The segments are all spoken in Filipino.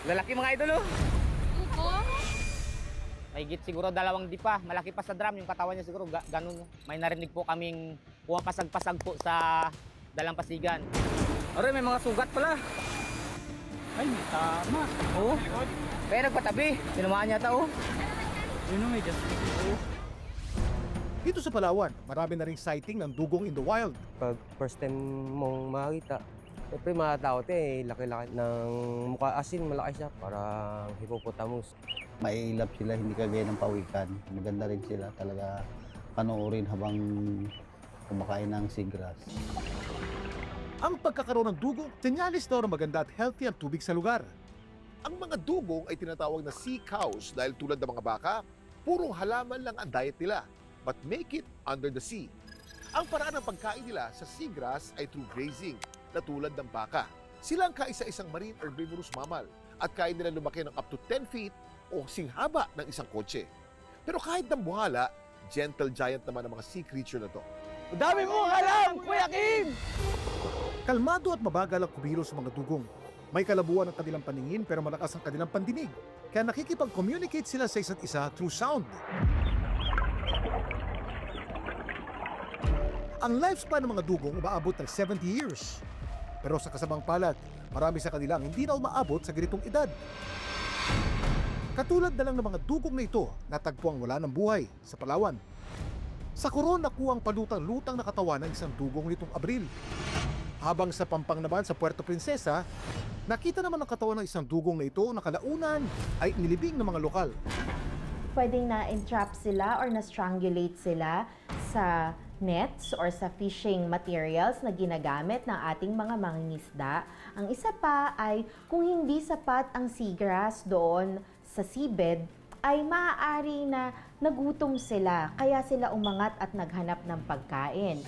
Lalaki mga idol, oh. Dugong? Mahigit siguro 2 dipa. Malaki pa sa drum yung katawan niya siguro. Ganun. May narinig po kaming pumapasag-pasag po sa dalampasigan. Aray, may mga sugat pala. Ay, may tama. Oo. Kaya nagpatabi. Tinamaan niya oh. Yun ang may justice. Dito sa Palawan, marami na ring sighting ng dugong in the wild. Pag first time mong makita, siyempre matatakot laki-laki ng mukha asin, malaki siya, parang hippopotamus. Maiilap sila, hindi kagaya ng pawikan. Maganda rin sila talaga panoorin habang kumakain ng seagrass. Ang pagkakaroon ng dugong, senyalis daw na maganda at healthy ang tubig sa lugar. Ang mga dugong ay tinatawag na sea cows dahil tulad ng mga baka, purong halaman lang ang diet nila, but make it under the sea. Ang paraan ng pagkain nila sa seagrass ay through grazing, na tulad ng baka. Sila ang kaisa-isang marine herbivorous mammal at kaya nila lumaki ng up to 10 feet o singhaba ng isang kotse. Pero kahit ng buhala, gentle giant naman ang mga sea creature na to. Dami mong alam, Kuya Kim! Kalmado at mabagal ang kumilos sa mga dugong. May kalabuan ang kanilang paningin pero malakas ang kanilang pandinig. Kaya nakikipag-communicate sila sa isa't isa through sound. Ang lifespan ng mga dugong umaabot ng 70 years. Pero sa kasamang palad, marami sa kanilang hindi na umaabot sa ganitong edad. Katulad na lang ng mga dugong na ito, natagpuang wala ng buhay sa Palawan. Sa Coron, nakuha ang palutang-lutang na katawan ng isang dugong nitong Abril. Habang sa Pampang naman sa Puerto Princesa, nakita naman ang katawan ng isang dugong na ito na kalaunan ay nilibing ng mga lokal. Pwedeng na-entrap sila or na-strangulate sila sa nets or sa fishing materials na ginagamit ng ating mga mangingisda. Ang isa pa ay kung hindi sapat ang seagrass doon sa seabed, ay maaari na nagutom sila, kaya sila umangat at naghanap ng pagkain.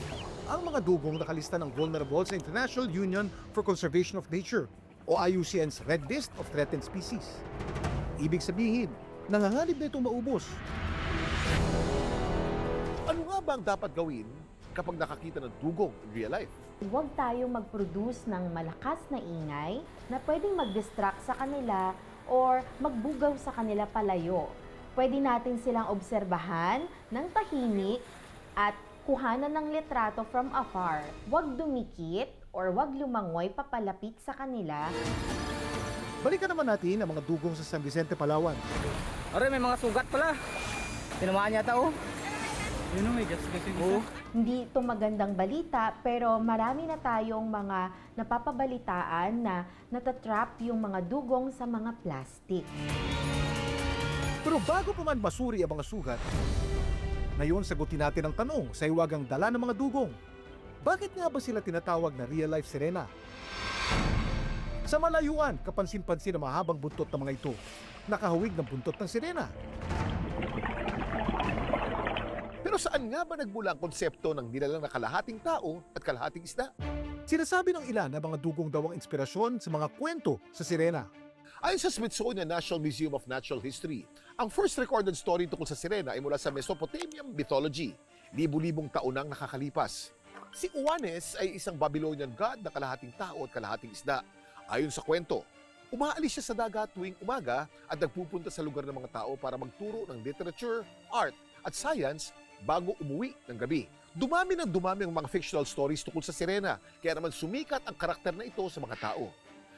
Ang mga dugong nakalista ng vulnerable sa International Union for Conservation of Nature o IUCN's Red List of Threatened Species. Ibig sabihin, nanganganib na itong maubos. Ano nga ba ang dapat gawin kapag nakakita ng dugong in real life? Huwag tayong mag-produce ng malakas na ingay na pwedeng mag-distract sa kanila or magbugaw sa kanila palayo. Pwede natin silang obserbahan ng tahimik at kuhanan ng litrato from afar. Huwag dumikit or huwag lumangoy papalapit sa kanila. Balikan naman natin ang mga dugong sa San Vicente, Palawan. Aray, may mga sugat pala. Tinamaan niya oh. Yun ang may justice. Oo. Hindi ito magandang balita pero marami na tayong mga napapabalitaan na natatrap yung mga dugong sa mga plastic. Pero bago pa man masuri ang mga sugat, ngayon sagutin natin ang tanong sa hiwagang dala ng mga dugong. Bakit nga ba sila tinatawag na real-life sirena? Sa malayuan, kapansin-pansin ang mahabang buntot ng mga ito. Nakahawig ng buntot ng sirena. Pero saan nga ba nagmula ang konsepto ng nilalang na kalahating tao at kalahating isda? Sinasabi ng ilan na mga dugong daw ang inspirasyon sa mga kwento sa sirena. Ayon sa Smithsonian National Museum of Natural History, ang first recorded story tungkol sa sirena ay mula sa Mesopotamian mythology, libu-libong taon nang nakakalipas. Si Uanes ay isang Babylonian god na kalahating tao at kalahating isda. Ayon sa kwento, umaalis siya sa dagat tuwing umaga at nagpupunta sa lugar ng mga tao para magturo ng literature, art at science bago umuwi ng gabi. Dumami ng dumami ang mga fictional stories tungkol sa sirena, kaya naman sumikat ang karakter na ito sa mga tao.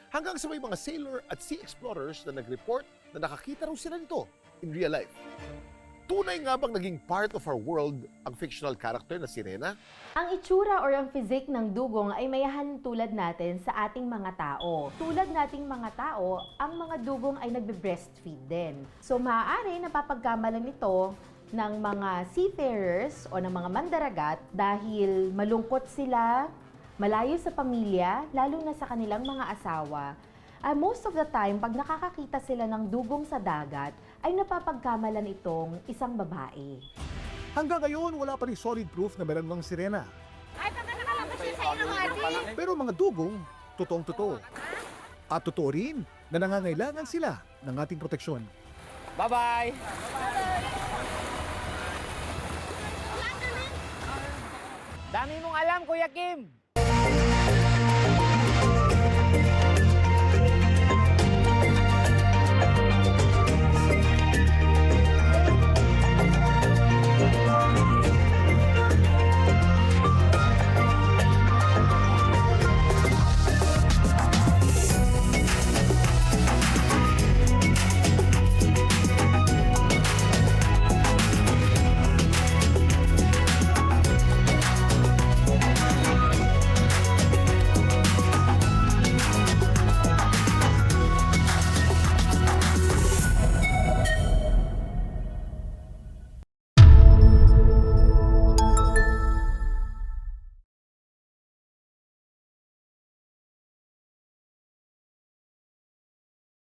Hanggang sa may mga sailor at sea explorers na nag-report na nakakita raw sila nito in real life. Tunay nga bang naging part of our world ang fictional character na sirena? Ang itsura or ang physique ng dugong ay mayahan tulad natin sa ating mga tao. Tulad nating mga tao, ang mga dugong ay nagbe-breastfeed din. So maaari napapagkamalan ito ng mga seafarers o ng mga mandaragat dahil malungkot sila, malayo sa pamilya, lalo na sa kanilang mga asawa. Most of the time, pag nakakakita sila ng dugong sa dagat, ay napapagkamalan itong isang babae. Hanggang ngayon, wala pa rin solid proof na meron ng sirena. Ay, baka nakalabas yun sa inyo, Adi. Pero mga dugong, totoong-totoo. At totoo rin na nangangailangan sila ng ating proteksyon. Bye-bye! Dami mong alam, Kuya Kim!